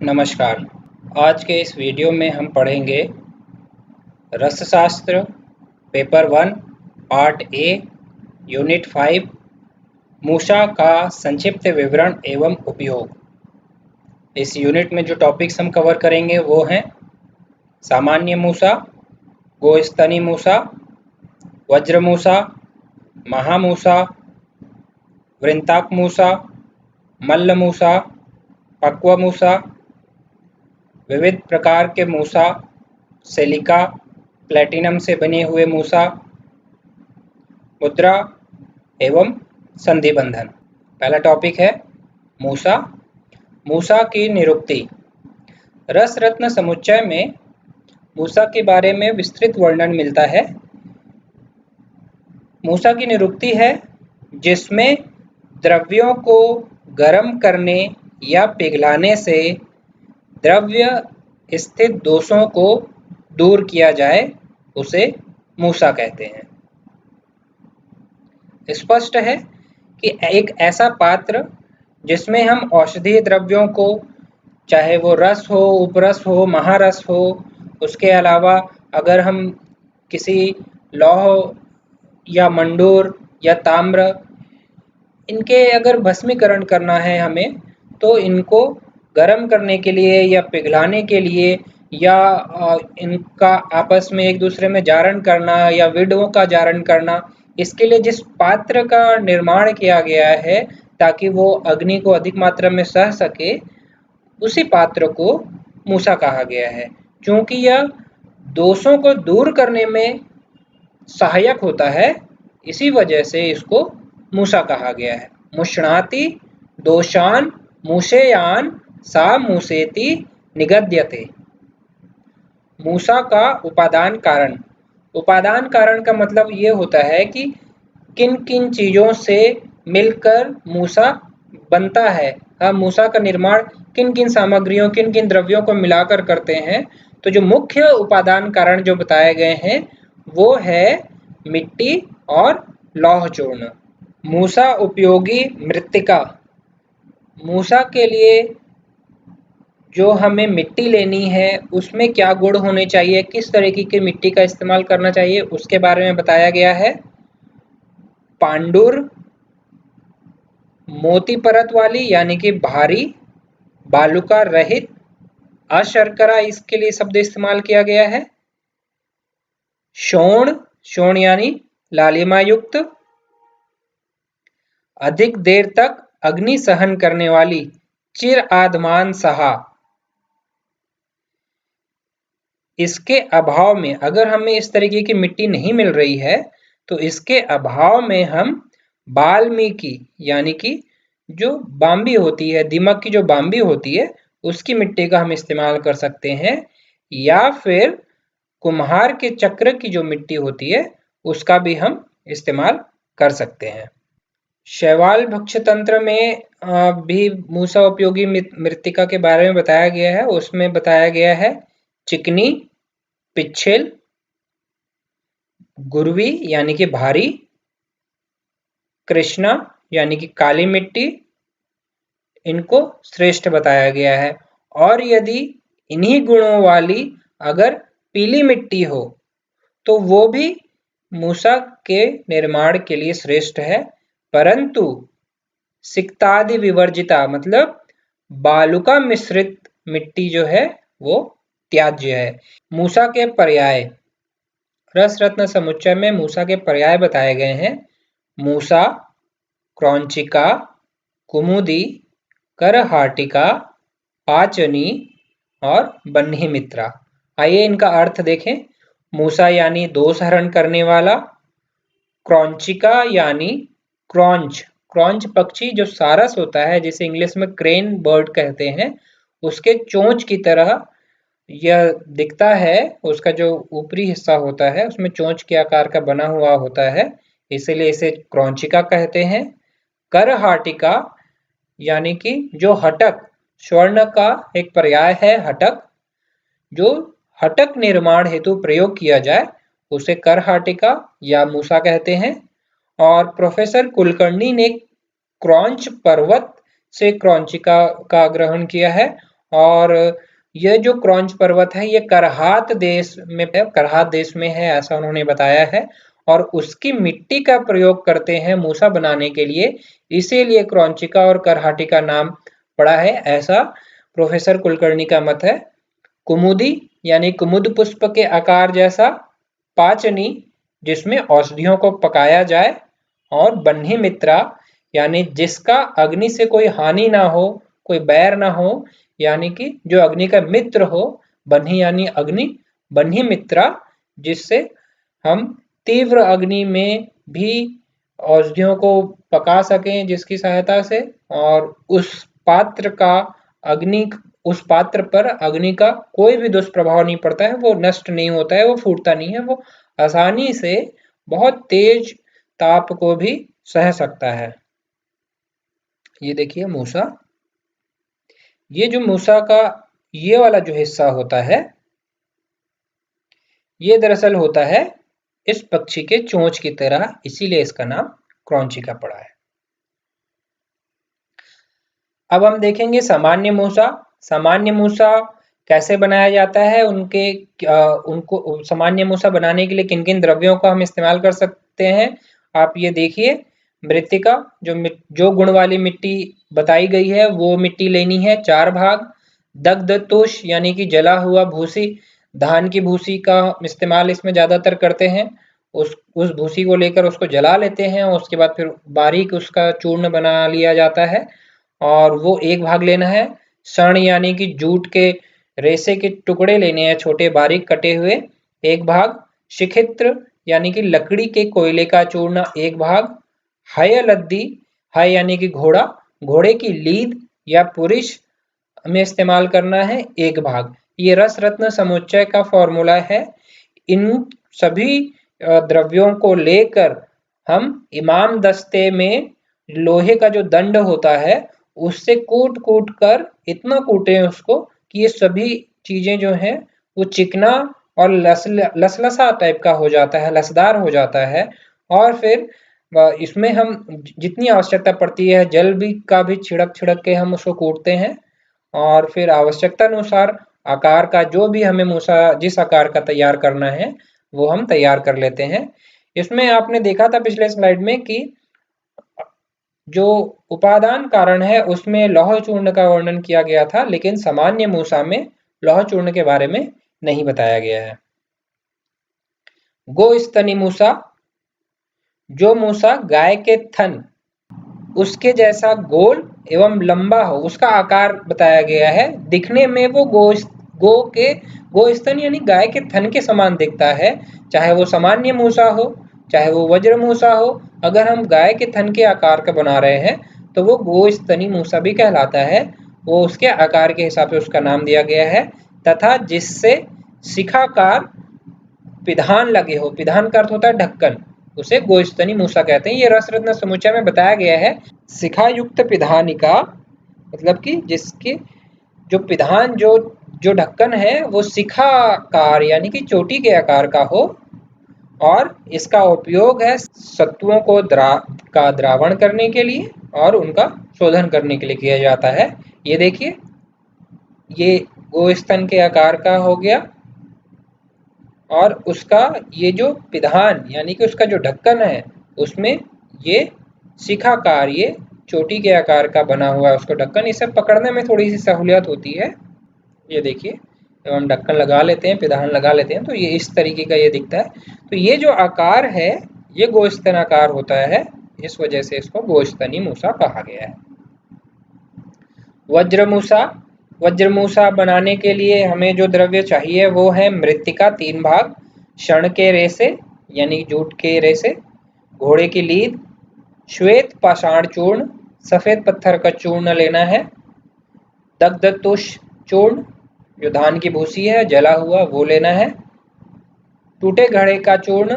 नमस्कार। आज के इस वीडियो में हम पढ़ेंगे रसशास्त्र पेपर 1 पार्ट ए यूनिट 5 मूसा का संक्षिप्त विवरण एवं उपयोग। इस यूनिट में जो टॉपिक्स हम कवर करेंगे वो हैं सामान्य मूसा, गोस्तनी मूसा, वज्र मूसा, महामूसा, वृंताक मूसा, मल्ल मूसा, पक्व मूसा, विविध प्रकार के मूसा, सिलिका प्लैटिनम से बने हुए मूसा, मुद्रा एवं संधि बंधन। पहला टॉपिक है मूसा। मूसा की निरुक्ति। रस रत्न समुच्चय में मूसा के बारे में विस्तृत वर्णन मिलता है। मूसा की निरुक्ति है जिसमें द्रव्यों को गर्म करने या पिघलाने से द्रव्य स्थित दोषों को दूर किया जाए, उसे मूसा कहते हैं। स्पष्ट है कि एक ऐसा पात्र जिसमें हम औषधीय द्रव्यों को, चाहे वो रस हो, उपरस हो, महारस हो, उसके अलावा अगर हम किसी लौह या मंडूर या ताम्र, इनके अगर भस्मीकरण करना है हमें, तो इनको गर्म करने के लिए या पिघलाने के लिए या इनका आपस में एक दूसरे में जारण करना या विडों का जारण करना, इसके लिए जिस पात्र का निर्माण किया गया है ताकि वो अग्नि को अधिक मात्रा में सह सके, उसी पात्र को मूसा कहा गया है। क्योंकि यह दोषों को दूर करने में सहायक होता है, इसी वजह से इसको मूसा कहा गया है। मुष्णाति दोषान मूसेयान सा मूसेति निगद्यते। मूसा का उपादान कारण। उपादान कारण का मतलब ये होता है कि किन किन चीज़ों से मिलकर मूसा बनता है। हम मूसा का निर्माण किन किन सामग्रियों, किन किन द्रव्यों को मिलाकर करते हैं। तो जो मुख्य उपादान कारण जो बताए गए हैं वो है मिट्टी और लौह चूर्ण। मूसा उपयोगी मृत्तिका। मूसा के लिए जो हमें मिट्टी लेनी है उसमें क्या गुण होने चाहिए, किस तरीके की मिट्टी का इस्तेमाल करना चाहिए, उसके बारे में बताया गया है। पांडुर, मोती परत वाली यानी कि भारी, बालुका रहित, अशर्करा इसके लिए शब्द इस्तेमाल किया गया है। शोण, शोण यानी लालिमा युक्त, अधिक देर तक अग्नि सहन करने वाली, चिर आधमान सहा। इसके अभाव में अगर हमें इस तरीके की मिट्टी नहीं मिल रही है तो इसके अभाव में हम वाल्मीकि यानी कि जो बाम्बी होती है, दीमक की जो बाम्बी होती है, उसकी मिट्टी का हम इस्तेमाल कर सकते हैं, या फिर कुम्हार के चक्र की जो मिट्टी होती है उसका भी हम इस्तेमाल कर सकते हैं। शैवाल भक्ष्य तंत्र में भी मूसा उपयोगी मृत्तिका के बारे में बताया गया है। उसमें बताया गया है चिकनी, पिच्छिल, गुरवी यानी कि भारी, कृष्णा यानी कि काली मिट्टी, इनको श्रेष्ठ बताया गया है। और यदि इन्हीं गुणों वाली अगर पीली मिट्टी हो तो वो भी मूसा के निर्माण के लिए श्रेष्ठ है, परंतु सिक्तादि विवर्जिता मतलब बालुका मिश्रित मिट्टी जो है वो त्याज्य है। मूसा के पर्याय। रस रत्न समुच्चय में मूसा के पर्याय बताए गए हैं। मूसा, क्रौंचिका, कुमुदी, करहाटिका, पाचनी और बन्ही मित्रा। आइए इनका अर्थ देखें। मूसा यानी दोष हरण करने वाला, क्रौंचिका यानी क्रॉन्च, क्रॉन्च पक्षी जो सारस होता है जिसे इंग्लिश में क्रेन बर्ड कहते हैं, उसके चोंच की तरह यह दिखता है। उसका जो ऊपरी हिस्सा होता है उसमें चोंच के आकार का बना हुआ होता है, इसीलिए इसे क्रौंचिका कहते हैं। करहाटिका यानी कि जो हटक, स्वर्ण का एक पर्याय है हटक, जो हटक निर्माण हेतु प्रयोग किया जाए उसे करहाटिका या मूसा कहते हैं। और प्रोफेसर कुलकर्णी ने क्रौंच पर्वत से क्रौंचिका का ग्रहण किया है और यह जो क्रौंच पर्वत है ये करहात देश में है, ऐसा उन्होंने बताया है। और उसकी मिट्टी का प्रयोग करते हैं मूसा बनाने के लिए, इसीलिए क्रौंचिका और करहाटी का नाम पड़ा है, ऐसा प्रोफेसर कुलकर्णी का मत है। कुमुदी यानी कुमुद पुष्प के आकार जैसा, पाचनी जिसमें औषधियों को पकाया जाए, और बन्ही मित्रा यानी जिसका अग्नि से कोई हानि ना हो, कोई बैर ना हो, यानी कि जो अग्नि का मित्र हो। बन्ही यानी अग्नि, बन्ही मित्रा जिससे हम तीव्र अग्नि में भी औषधियों को पका सकें, जिसकी सहायता से, और उस पात्र पर अग्नि का कोई भी दुष्प्रभाव नहीं पड़ता है, वो नष्ट नहीं होता है, वो फूटता नहीं है, वो आसानी से बहुत तेज ताप को भी सह सकता है। ये देखिए मूसा, ये जो मूसा का ये वाला जो हिस्सा होता है, ये दरअसल होता है इस पक्षी के चोंच की तरह, इसीलिए इसका नाम क्रौंचिका पड़ा है। अब हम देखेंगे सामान्य मूसा। सामान्य मूसा कैसे बनाया जाता है, उनको सामान्य मूसा बनाने के लिए किन किन द्रव्यों का हम इस्तेमाल कर सकते हैं, आप ये देखिए। मृत्तिका, जो गुण वाली मिट्टी बताई गई है वो मिट्टी लेनी है 4 भाग। दग्ध तुष यानी कि जला हुआ भूसी, धान की भूसी का इस्तेमाल इसमें ज्यादातर करते हैं। उस भूसी को लेकर उसको जला लेते हैं, उसके बाद फिर बारीक उसका चूर्ण बना लिया जाता है, और वो 1 भाग लेना है। शण यानी कि जूट के रेशे के टुकड़े लेने हैं, छोटे बारीक कटे हुए, 1 भाग। शिखित्र यानी कि लकड़ी के कोयले का चूर्ण 1 भाग। हय लद्दी, हय यानी कि घोड़ा, घोड़े की लीद या पुरुष में इस्तेमाल करना है 1 भाग। ये रस रत्न समुच्चय का फॉर्मूला है। इन सभी द्रव्यों को लेकर हम इमाम दस्ते में लोहे का जो दंड होता है उससे कूट कूट कर इतना कूटे उसको कि ये सभी चीजें जो हैं वो चिकना और लसलसा टाइप का हो जाता है, लसदार हो जाता है। और फिर इसमें हम जितनी आवश्यकता पड़ती है जल भी का भी छिड़क छिड़क के हम उसको कूटते हैं, और फिर आवश्यकता अनुसार आकार का जो भी हमें मूसा जिस आकार का तैयार करना है वो हम तैयार कर लेते हैं। इसमें आपने देखा था पिछले स्लाइड में कि जो उपादान कारण है उसमें लौह चूर्ण का वर्णन किया गया था, लेकिन सामान्य मूसा में लौह चूर्ण के बारे में नहीं बताया गया है। गो स्तनी मूसा, जो मूसा गाय के थन उसके जैसा गोल एवं लंबा हो, उसका आकार बताया गया है। दिखने में वो गोस्तन यानी गाय के थन के समान दिखता है, चाहे वो सामान्य मूसा हो चाहे वो वज्र मूसा हो। अगर हम गाय के थन के आकार का बना रहे हैं तो वो गोस्तनी मूसा भी कहलाता है, वो उसके आकार के हिसाब से उसका नाम दिया गया है। तथा जिससे शिखाकार पिधान लगे हो, पिधान का अर्थ होता है ढक्कन, उसे गोस्तनी मूसा कहते हैं। ये रस रत्न समुच्चय में बताया गया है। शिखा युक्त पिधानिका मतलब कि जिसके जो पिधान जो ढक्कन है वो शिखाकार यानी कि चोटी के आकार का हो, और इसका उपयोग है सत्वों को द्रावण करने के लिए और उनका शोधन करने के लिए किया जाता है। ये देखिए, ये गोस्तन के आकार का हो गया, और उसका ये जो पिधान यानी कि उसका जो ढक्कन है उसमें ये शिखाकार, ये चोटी के आकार का बना हुआ है उसको ढक्कन। इसे पकड़ने में थोड़ी सी सहूलियत होती है। ये देखिए, जब हम ढक्कन लगा लेते हैं, पिधान लगा लेते हैं, तो ये इस तरीके का ये दिखता है। तो ये जो आकार है ये गोस्तन आकार होता है, इस वजह से इसको गोस्तनी मूसा कहा गया है। वज्र मूसा, वज्र मूसा बनाने के लिए हमें जो द्रव्य चाहिए वो है मृत्तिका 3 भाग, शण के रेशे यानी जूट के रेशे, घोड़े की लीद, श्वेत पाषाण चूर्ण सफेद पत्थर का चूर्ण लेना है, दग्ध तुष चूर्ण जो धान की भूसी है जला हुआ वो लेना है, टूटे घड़े का चूर्ण,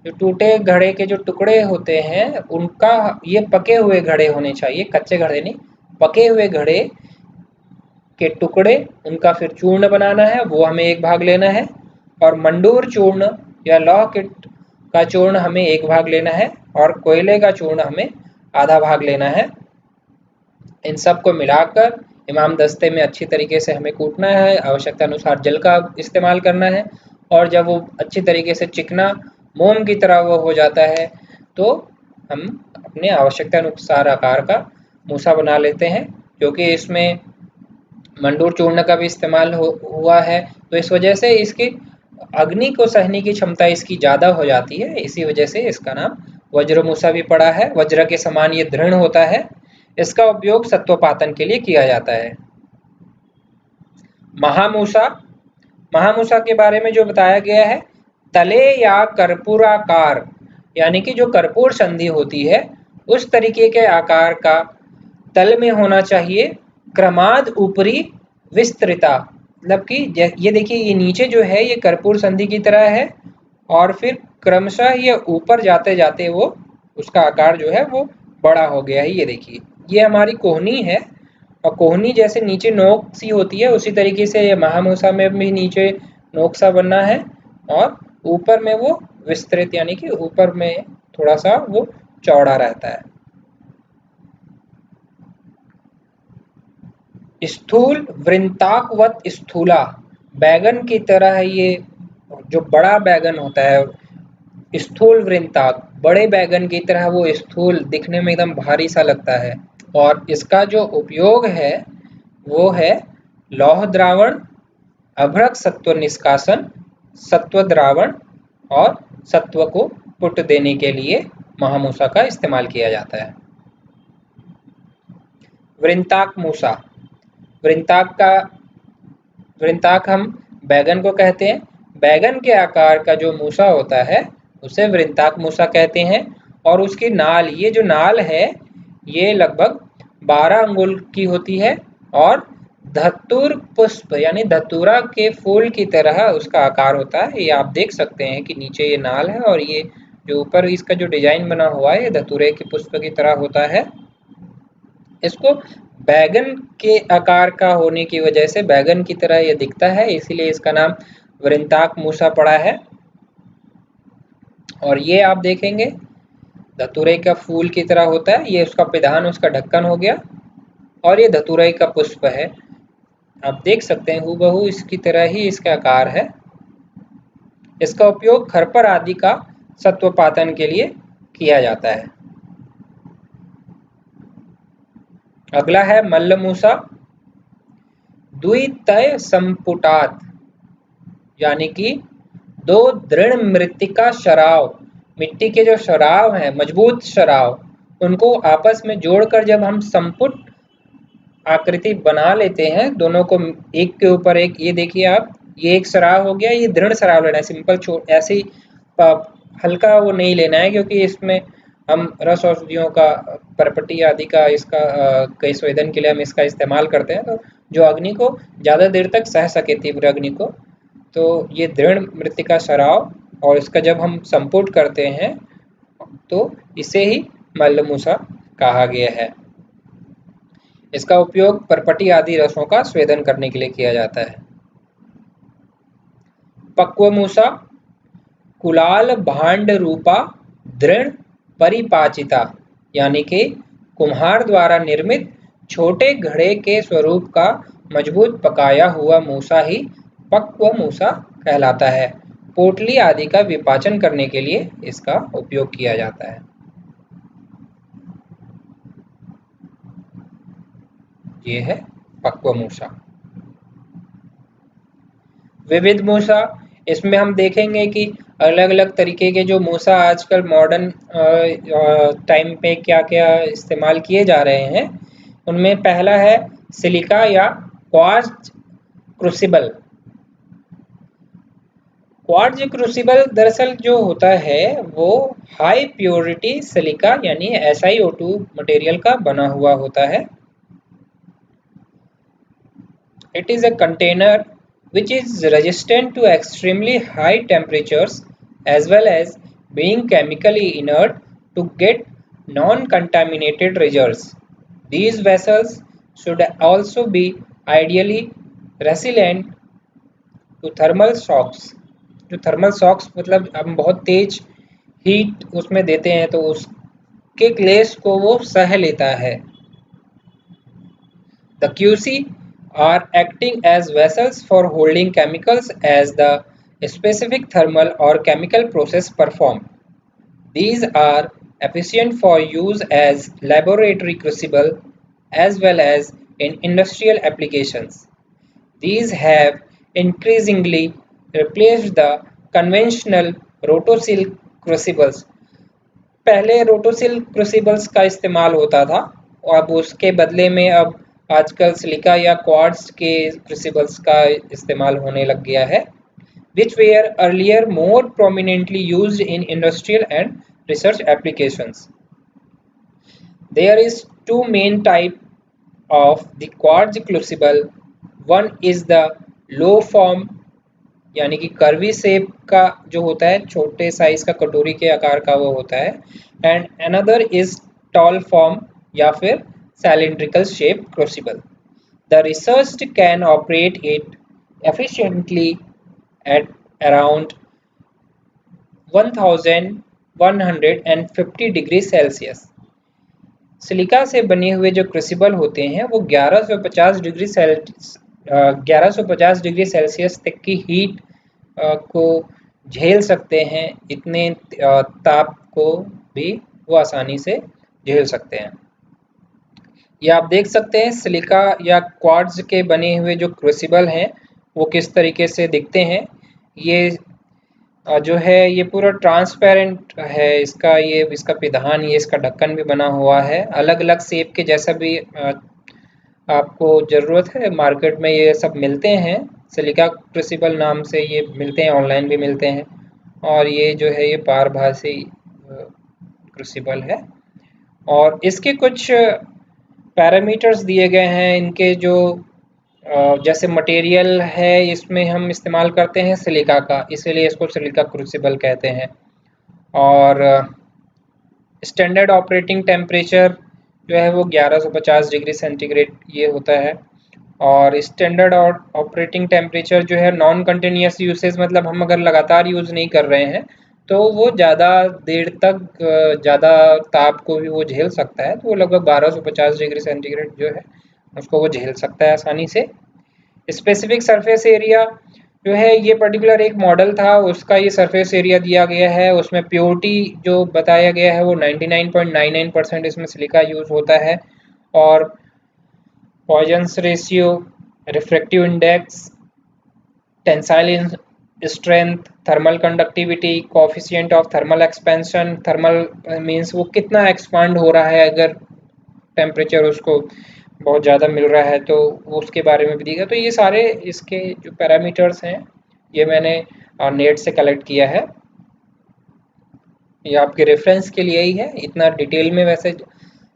जो टूटे घड़े के जो टुकड़े होते हैं उनका, ये पके हुए घड़े होने चाहिए, कच्चे घड़े नहीं, पके हुए घड़े के टुकड़े, उनका फिर चूर्ण बनाना है, वो हमें 1 भाग लेना है। और मंडूर चूर्ण या लौह किट का चूर्ण हमें 1 भाग लेना है, और कोयले का चूर्ण हमें आधा भाग लेना है। इन सब को मिलाकर इमाम दस्ते में अच्छी तरीके से हमें कूटना है, आवश्यकता अनुसार जल का इस्तेमाल करना है, और जब वो अच्छी तरीके से चिकना मोम की तरह वो हो जाता है तो हम अपने आवश्यकता अनुसार आकार का मूसा बना लेते हैं। क्योंकि इसमें मंडूर चूर्ण का भी इस्तेमाल हुआ है, तो इस वजह से इसकी अग्नि को सहने की क्षमता इसकी ज़्यादा हो जाती है, इसी वजह से इसका नाम वज्र मूसा भी पड़ा है। वज्र के समान ये दृढ़ होता है। इसका उपयोग सत्वपातन के लिए किया जाता है। महामूसा, महामूसा के बारे में जो बताया गया है, तले या कर्पूराकार, यानी कि जो कर्पूर संधि होती है उस तरीके के आकार का तल में होना चाहिए, क्रमाद ऊपरी विस्तृता, मतलब कि ये देखिए ये नीचे जो है ये कर्पूर संधि की तरह है, और फिर क्रमशः ये ऊपर जाते जाते वो उसका आकार जो है वो बड़ा हो गया है। ये देखिए ये हमारी कोहनी है, और कोहनी जैसे नीचे नोक सी होती है उसी तरीके से ये महामूसा में भी नीचे नोक सा बनना है, और ऊपर में वो विस्तृत, यानी कि ऊपर में थोड़ा सा वो चौड़ा रहता है। स्थूल वृंताकवत स्थूला, बैगन की तरह ये जो बड़ा बैगन होता है, स्थूल वृंताक, बड़े बैगन की तरह वो स्थूल, दिखने में एकदम भारी सा लगता है। और इसका जो उपयोग है वो है लौह द्रावण, अभ्रक सत्व निष्कासन, सत्व द्रावण और सत्व को पुट देने के लिए महामूसा का इस्तेमाल किया जाता है। वृंताक मूसा, वृंताक हम बैगन को कहते हैं। बैगन के आकार का जो मूसा होता है उसे वृंताक मूसा कहते हैं। और उसकी नाल, ये जो नाल है ये लगभग 12 अंगुल की होती है, और धतुर पुष्प यानी धतूरा के फूल की तरह उसका आकार होता है। ये आप देख सकते हैं कि नीचे ये नाल है और ये जो ऊपर इसका जो डिजाइन बना हुआ है ये धतूरे के पुष्प की तरह होता है। इसको बैगन के आकार का होने की वजह से बैगन की तरह ये दिखता है, इसीलिए इसका नाम वृंताक मूसा पड़ा है। और ये आप देखेंगे धतूरे का फूल की तरह होता है, ये उसका पिधान, उसका ढक्कन हो गया, और ये धतूरे का पुष्प है। आप देख सकते हैं हूबहू इसकी तरह ही इसका आकार है। इसका उपयोग खरपर आदि का सत्वपातन के लिए किया जाता है। अगला है मल्लमूसा। द्वितय संपुटात, यानी कि दो दृढ़ मृत्तिका शराव, मिट्टी के जो शराव हैं, मजबूत शराव, उनको आपस में जोड़कर जब हम संपुट आकृति बना लेते हैं, दोनों को एक के ऊपर एक, ये देखिए आप, ये एक शराव हो गया, ये दृढ़ शराव लेना है। सिंपल ऐसे ही हल्का वो नहीं लेना है, क्योंकि इसमें हम रस औषधियों का, परपटी आदि का, इसका कई संवेदन के लिए हम इसका इस्तेमाल करते हैं, तो जो अग्नि को ज़्यादा देर तक सह सके, तीव्र अग्नि को, तो ये दृढ़ मृत्तिका शराव, और इसका जब हम संपुट करते हैं तो इसे ही मल्लमूसा कहा गया है। इसका उपयोग परपटी आदि रसों का स्वेदन करने के लिए किया जाता है। पक्वमूसा, कुलाल भांड रूपा दृढ़ परिपाचिता, यानी कि कुम्हार द्वारा निर्मित छोटे घड़े के स्वरूप का मजबूत पकाया हुआ मूसा ही पक्व मूसा कहलाता है। पोटली आदि का विपाचन करने के लिए इसका उपयोग किया जाता है। ये है पक्व मूसा। विविध मूसा, इसमें हम देखेंगे कि अलग अलग तरीके के जो मूसा आजकल मॉडर्न टाइम पे क्या क्या इस्तेमाल किए जा रहे हैं, उनमें पहला है सिलिका या क्वार्ट्ज क्रूसिबल। क्वार्ट्ज क्रूसिबल दरअसल जो होता है वो हाई प्योरिटी सिलिका यानी SiO2 मटेरियल का बना हुआ होता है। It is a container which is resistant to extremely high temperatures as well as being chemically inert to get non-contaminated results. These vessels should also be ideally resilient to thermal shocks. जो thermal shocks मतलब हम बहुत तेज heat उसमें देते हैं तो उसके क्लेश को वो सह लेता है। The QC are acting as vessels for holding chemicals as the specific thermal or chemical process performed. These are efficient for use as laboratory crucible as well as in industrial applications. These have increasingly replaced the conventional रोटोसिल crucibles. पहले रोटोसिल क्रूसिबल्स का इस्तेमाल होता था और अब उसके बदले में अब आजकल सिलिका या क्वार्ट्ज के क्रूसिबल्स का इस्तेमाल होने लग गया है, which were earlier more prominently used in industrial and research applications. There is two main type of the quartz crucible. One is the low form यानी कि कर्वी शेप का जो होता है, छोटे साइज का कटोरी के आकार का वो होता है, and another is tall form या फिर cylindrical shape crucible. The research can operate it efficiently at around 1150 degree Celsius. Silica से बने हुए जो क्रूसिबल होते हैं वो 1150 डिग्री सेल्सियस तक की हीट को झेल सकते हैं. इतने ताप को भी वो आसानी से झेल सकते हैं. ये आप देख सकते हैं सिलिका या क्वार्ट्ज के बने हुए जो क्रूसिबल हैं वो किस तरीके से दिखते हैं. ये जो है ये पूरा ट्रांसपेरेंट है, इसका पिधान, ये इसका ढक्कन भी बना हुआ है. अलग अलग शेप के जैसा भी आपको ज़रूरत है मार्केट में ये सब मिलते हैं. सिलिका क्रूसिबल नाम से ये मिलते हैं, ऑनलाइन भी मिलते हैं. और ये जो है ये पारभासी क्रूसिबल है और इसके कुछ पैरामीटर्स दिए गए हैं. इनके जो जैसे मटेरियल है इसमें हम इस्तेमाल करते हैं सिलिका का, इसीलिए इसको सिलिका क्रूसिबल कहते हैं. और स्टैंडर्ड ऑपरेटिंग टेम्परेचर जो है वो 1150 डिग्री सेंटीग्रेड ये होता है. और स्टैंडर्ड ऑपरेटिंग टेम्परेचर जो है नॉन कंटिन्यूस यूसेज, मतलब हम अगर लगातार यूज़ नहीं कर रहे हैं तो वो ज़्यादा देर तक ज़्यादा ताप को भी वो झेल सकता है. तो वो लगभग 1250 डिग्री सेंटीग्रेड जो है उसको वो झेल सकता है आसानी से. स्पेसिफिक सरफेस एरिया जो है ये पर्टिकुलर एक मॉडल था, उसका ये सरफेस एरिया दिया गया है. उसमें प्योरिटी जो बताया गया है वो 99.99% इसमें सिलिका यूज़ होता है. और Poisson's ratio, refractive index, tensile strength, thermal conductivity, coefficient of thermal expansion, thermal means वो कितना एक्सपांड हो रहा है अगर टेम्परेचर उसको बहुत ज़्यादा मिल रहा है तो उसके बारे में भी दिया. तो ये सारे इसके जो पैरामीटर्स हैं ये मैंने नेट से कलेक्ट किया है. ये आपके रेफरेंस के लिए ही है, इतना डिटेल में वैसे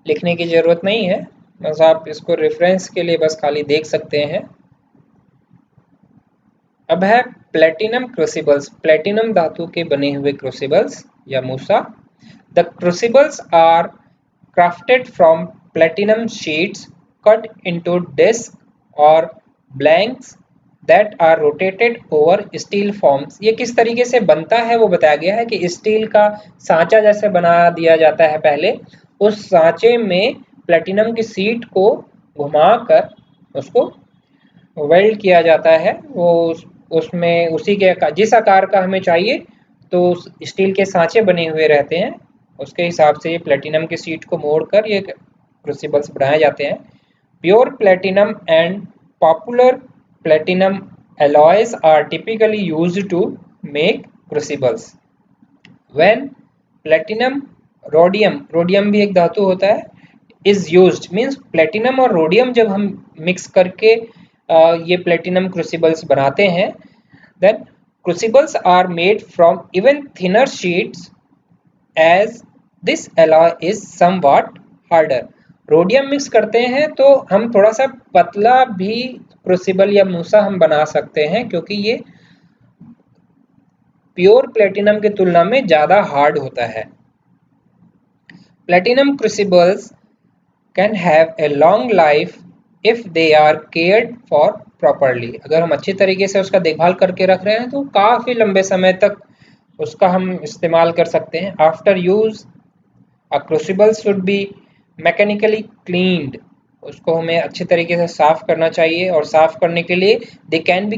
लिखने की ज़रूरत नहीं है, बस आप इसको रेफरेंस के लिए बस खाली देख सकते हैं. अब है प्लेटिनम क्रूसिबल्स, प्लेटिनम धातु के बने हुए क्रूसिबल्स या मूसा. The crucibles are crafted from platinum sheets cut into disc or blanks that are rotated over steel forms. ये किस तरीके से बनता है वो बताया गया है कि स्टील का सांचा जैसे बना दिया जाता है पहले, उस सांचे में प्लेटिनम की शीट को घुमाकर उसको वेल्ड किया जाता है. वो उसमें उसी के जिस आकार का हमें चाहिए तो स्टील के सांचे बने हुए रहते हैं, उसके हिसाब से ये प्लेटिनम की शीट को मोड़कर ये क्रूसिबल्स बनाए जाते हैं. Pure platinum and popular platinum alloys are typically used to make crucibles. When platinum rhodium भी एक धातु होता है, is used means platinum और rhodium जब हम mix करके ये platinum crucibles बनाते हैं, then crucibles are made from even thinner sheets as this alloy is somewhat harder. Rhodium mix करते हैं तो हम थोड़ा सा पतला भी क्रूसिबल या मूसा हम बना सकते हैं क्योंकि ये प्योर प्लेटिनम की तुलना में ज़्यादा हार्ड होता है. Platinum crucibles can have a long life if they are cared for properly. अगर हम अच्छी तरीके से उसका देखभाल करके रख रहे हैं तो काफ़ी लंबे समय तक उसका हम इस्तेमाल कर सकते हैं. After use a crucible should be mechanically cleaned उसको हमें अच्छे तरीके से साफ करना चाहिए, और साफ करने के लिए they can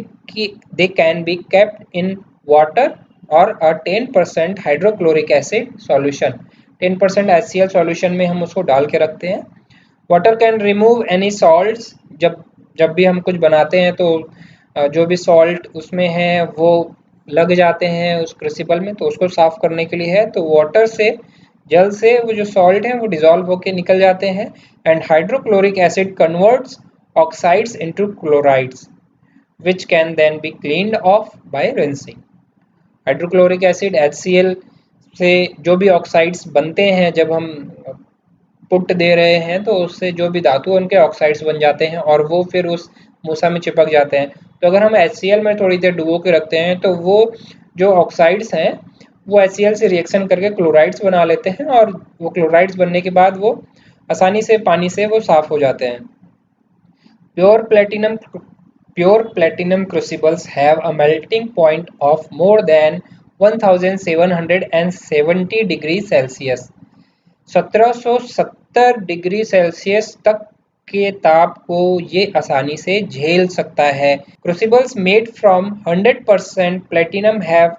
be kept in water और अ 10% hydrochloric acid solution. 10% HCl solution में हम उसको डाल के रखते हैं। Water can remove any salts, जब भी हम कुछ बनाते हैं तो जो भी सॉल्ट उसमें है वो लग जाते हैं उस क्रूसिबल में, तो उसको साफ करने के लिए है। तो वाटर से, जल से वो जो सॉल्ट है वो डिजॉल्व होके निकल जाते हैं। And hydrochloric acid converts oxides into chlorides which can then be cleaned off by rinsing। Hydrochloric acid HCl से जो भी ऑक्साइड्स बनते हैं जब हम पुट दे रहे हैं, तो उससे जो भी धातु उनके ऑक्साइड्स बन जाते हैं और वो फिर उस मूसा में चिपक जाते हैं। तो अगर हम HCl में थोड़ी देर डुबो के रखते हैं तो वो जो ऑक्साइड्स हैं वो HCl से रिएक्शन करके क्लोराइड्स बना लेते हैं, और वो क्लोराइड्स बनने के बाद वो आसानी से पानी से वो साफ हो जाते हैं। Pure platinum crucibles have a melting point of more than 1770 degrees Celsius। 1770 degree Celsius तक के ताप को ये आसानी से झेल सकता है। Crucibles made from 100% platinum have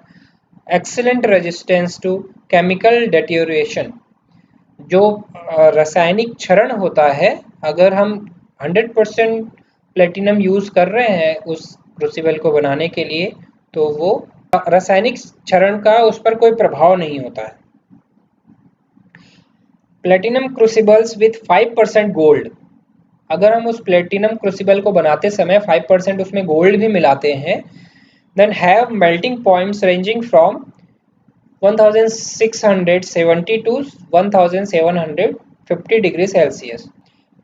excellent resistance to chemical deterioration. जो रासायनिक क्षरण होता है, अगर हम 100% प्लेटिनम यूज कर रहे हैं उस क्रूसिबल को बनाने के लिए, तो वो रासायनिक क्षरण का उस पर कोई प्रभाव नहीं होता है। प्लेटिनम क्रूसिबल्स विथ 5% गोल्ड, अगर हम उस प्लेटिनम क्रूसिबल को बनाते समय 5% उसमें गोल्ड भी मिलाते हैं, then have melting points ranging from 1670 to 1750 degrees Celsius।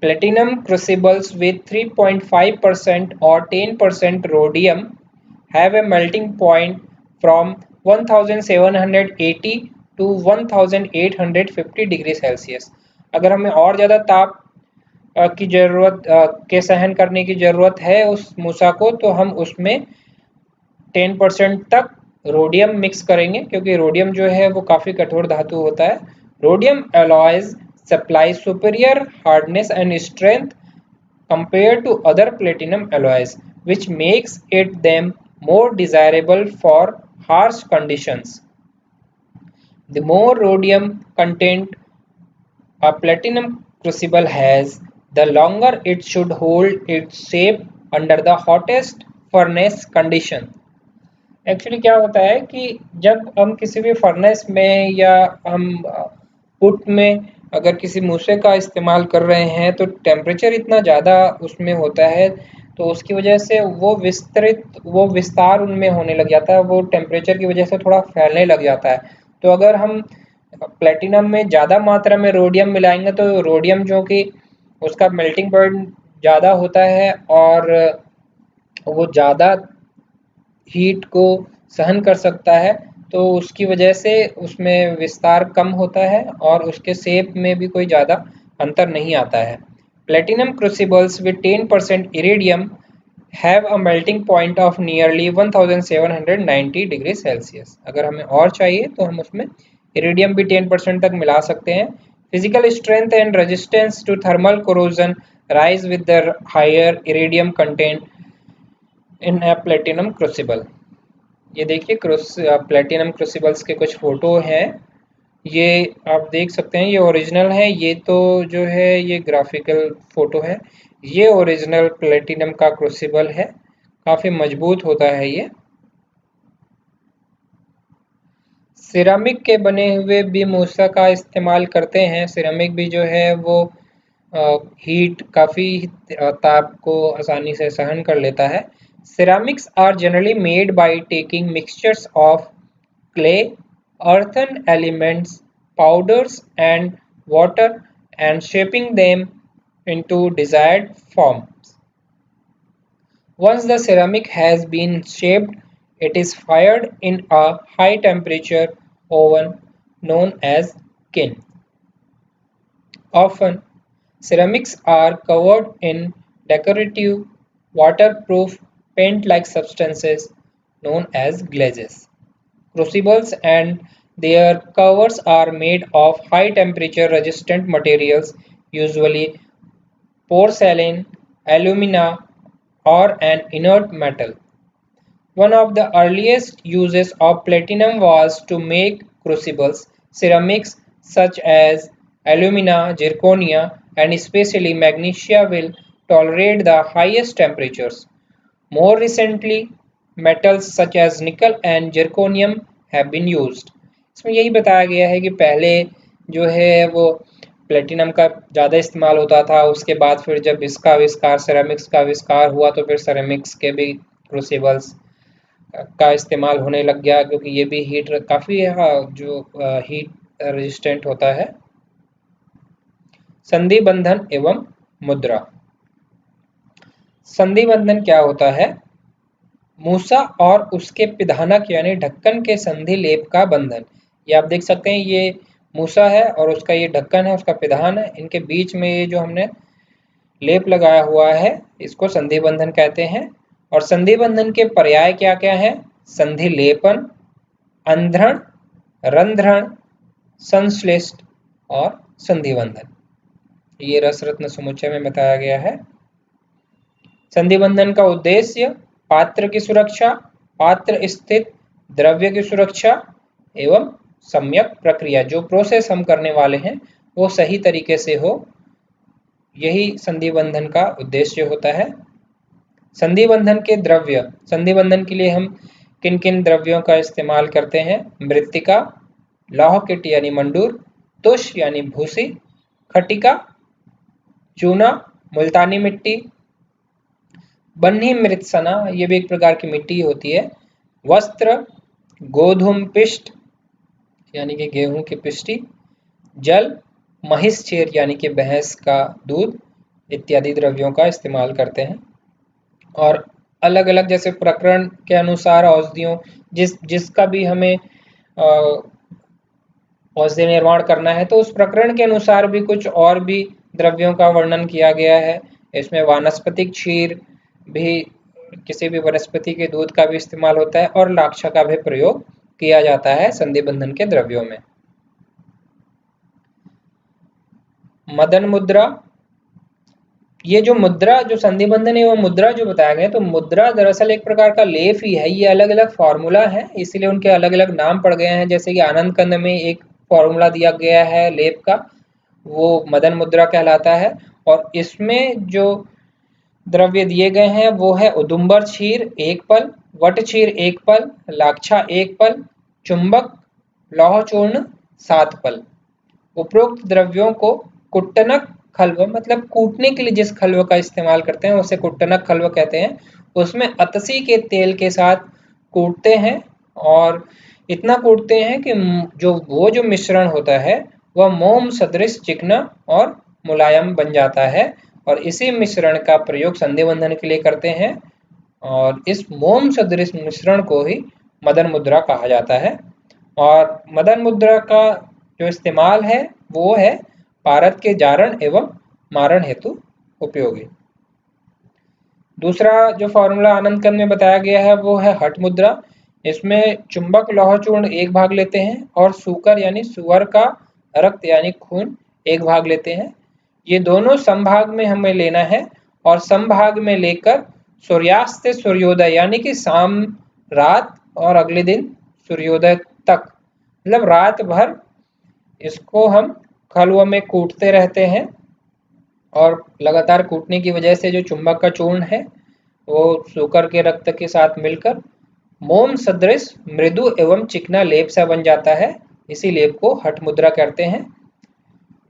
Platinum crucibles with 3.5% or 10% rhodium have a melting point from 1780 to 1850 degree Celsius. अगर हमें और ज़्यादा ताप की ज़रूरत के सहन करने की ज़रूरत है उस मूसा को, तो हम उसमें 10% तक रोडियम मिक्स करेंगे, क्योंकि रोडियम जो है वो काफ़ी कठोर धातु होता है। Rhodium alloys supply superior hardness and strength compared to other platinum alloys, which makes it them more desirable for harsh conditions। The more rhodium content a platinum crucible has, the longer it should hold its shape under the hottest furnace condition। Actually क्या होता है कि जब हम किसी भी furnace में या हम पुट में अगर किसी मूसे का इस्तेमाल कर रहे हैं, तो टेम्परेचर इतना ज़्यादा उसमें होता है, तो उसकी वजह से वो विस्तार उनमें होने लग जाता है, वो टेम्परेचर की वजह से थोड़ा फैलने लग जाता है। तो अगर हम प्लेटिनम में ज़्यादा मात्रा में रोडियम मिलाएंगे, तो रोडियम जो कि उसका मेल्टिंग पॉइंट ज़्यादा होता है और वो ज़्यादा हीट को सहन कर सकता है, तो उसकी वजह से उसमें विस्तार कम होता है और उसके शेप में भी कोई ज़्यादा अंतर नहीं आता है। Platinum crucibles with 10% iridium have a melting point of nearly 1790 degree Celsius. अगर हमें और चाहिए तो हम उसमें इरिडियम भी 10% तक मिला सकते हैं। Physical strength and resistance to thermal corrosion rise with the higher iridium content in a platinum crucible. ये देखिए प्लेटिनम क्रूसिबल्स के कुछ फ़ोटो हैं, ये आप देख सकते हैं, ये ओरिजिनल है। ये तो जो है ये ग्राफिकल फ़ोटो है, ये ओरिजिनल प्लेटिनम का क्रूसिबल है, काफ़ी मजबूत होता है ये। सिरामिक के बने हुए भी मूसा का इस्तेमाल करते हैं। सिरामिक भी जो है वो हीट काफ़ी ताप को आसानी से सहन कर लेता है। Ceramics are generally made by taking mixtures of clay, earthen elements, powders and water and shaping them into desired forms। Once the ceramic has been shaped, it is fired in a high temperature oven known as kiln। Often, ceramics are covered in decorative, waterproof, paint-like substances known as glazes। Crucibles and their covers are made of high temperature resistant materials, usually porcelain, alumina, or an inert metal. One of the earliest uses of platinum was to make crucibles. Ceramics such as alumina, zirconia, and especially magnesia will tolerate the highest temperatures. More recently, metals such as nickel and zirconium have been used. इसमें यही बताया गया है कि पहले जो है वो प्लेटिनम का ज़्यादा इस्तेमाल होता था, उसके बाद फिर जब इसका आविष्कार सेरामिक्स का आविष्कार हुआ तो फिर सेरामिक्स के भी क्रूसिबल्स का इस्तेमाल होने लग गया, क्योंकि ये भी हीट काफ़ी जो हीट रेजिस्टेंट होता है। संधि बंधन एवं मुद्रा। संधि बंधन क्या होता है? मूसा और उसके पिधानक यानी ढक्कन के संधि लेप का बंधन। ये आप देख सकते हैं, ये मूसा है और उसका ये ढक्कन है, उसका पिधान है, इनके बीच में ये जो हमने लेप लगाया हुआ है इसको संधि बंधन कहते हैं। और संधि बंधन के पर्याय क्या क्या है? संधि लेपन, अंधरण, रंध्रण, संश्लिष्ट और संधि बंधन। ये रसरत्न समुच्चय में बताया गया है। संधि बंधन का उद्देश्य पात्र की सुरक्षा, पात्र स्थित द्रव्य की सुरक्षा एवं सम्यक प्रक्रिया, जो प्रोसेस हम करने वाले हैं वो सही तरीके से हो, यही संधि बंधन का उद्देश्य होता है। संधि बंधन के द्रव्य। संधि बंधन के लिए हम किन किन द्रव्यों का इस्तेमाल करते हैं? मृत्तिका, लौह किट यानी मंडूर, तुष यानी भूसी, खटिका, चूना, मुल्तानी मिट्टी, बन्ही मृत्सना, ये भी एक प्रकार की मिट्टी होती है, वस्त्र, गोधूम पिष्ट यानी कि गेहूं की पिष्टी, जल, महिष क्षीर यानी कि भैंस का दूध इत्यादि द्रव्यों का इस्तेमाल करते हैं। और अलग अलग जैसे प्रकरण के अनुसार औषधियों जिसका भी हमें औषधि निर्माण करना है तो उस प्रकरण के अनुसार भी कुछ और भी द्रव्यों का वर्णन किया गया है। इसमें वानस्पतिक क्षीर भी, किसी भी वनस्पति के दूध का भी इस्तेमाल होता है और लाक्षा का भी प्रयोग किया जाता है संधि बंधन के द्रव्यों में। मदन मुद्रा। ये जो मुद्रा, जो संधि बंधन एवं मुद्रा जो बताया गया, तो मुद्रा दरअसल एक प्रकार का लेप ही है। ये अलग अलग फॉर्मूला है, इसीलिए उनके अलग अलग नाम पड़ गए हैं। जैसे कि आनंद कंद में एक फॉर्मूला दिया गया है लेप का, वो मदन मुद्रा कहलाता है। और इसमें जो द्रव्य दिए गए हैं वो है उदुम्बर क्षीर 1 पल, वट क्षीर 1 पल, लाक्षा 1 पल, चुंबक लौह चूर्ण 7 पल। उपरोक्त द्रव्यों को कुट्टनक खल्व, मतलब कूटने के लिए जिस खल्व का इस्तेमाल करते हैं उसे कुट्टनक खल्व कहते हैं, उसमें अतसी के तेल के साथ कूटते हैं और इतना कूटते हैं कि जो मिश्रण होता है वह मोम सदृश चिकना और मुलायम बन जाता है। और इसी मिश्रण का प्रयोग संधि बंधन के लिए करते हैं और इस मोम सदृश मिश्रण को ही मदन मुद्रा कहा जाता है। और मदन मुद्रा का जो इस्तेमाल है वो है पारद के जारण एवं मारण हेतु उपयोगी। दूसरा जो फॉर्मूला आनंद कंद में बताया गया है वो है हठ मुद्रा। इसमें चुंबक लौह चूर्ण 1 भाग लेते हैं और सूकर यानी सुअर का रक्त यानी खून 1 भाग लेते हैं। ये दोनों समभाग में हमें लेना है और समभाग में लेकर सूर्यास्त से सूर्योदय यानी कि शाम रात और अगले दिन सूर्योदय तक, मतलब रात भर इसको हम खलुआ में कूटते रहते हैं। और लगातार कूटने की वजह से जो चुंबक का चूर्ण है वो सूकर के रक्त के साथ मिलकर मोम सदृश मृदु एवं चिकना लेप सा बन जाता है। इसी लेप को हठ मुद्रा कहते हैं।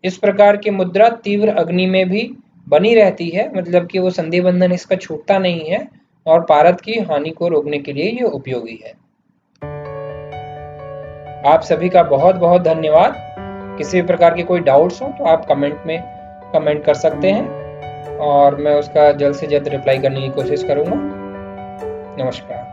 इस प्रकार की मुद्रा तीव्र अग्नि में भी बनी रहती है, मतलब कि वो संधि बंधन इसका छूटता नहीं है और पारद की हानि को रोकने के लिए ये उपयोगी है। आप सभी का बहुत बहुत धन्यवाद। किसी भी प्रकार के कोई डाउट्स हो तो आप कमेंट में कमेंट कर सकते हैं और मैं उसका जल्द से जल्द रिप्लाई करने की कोशिश करूंगा। नमस्कार।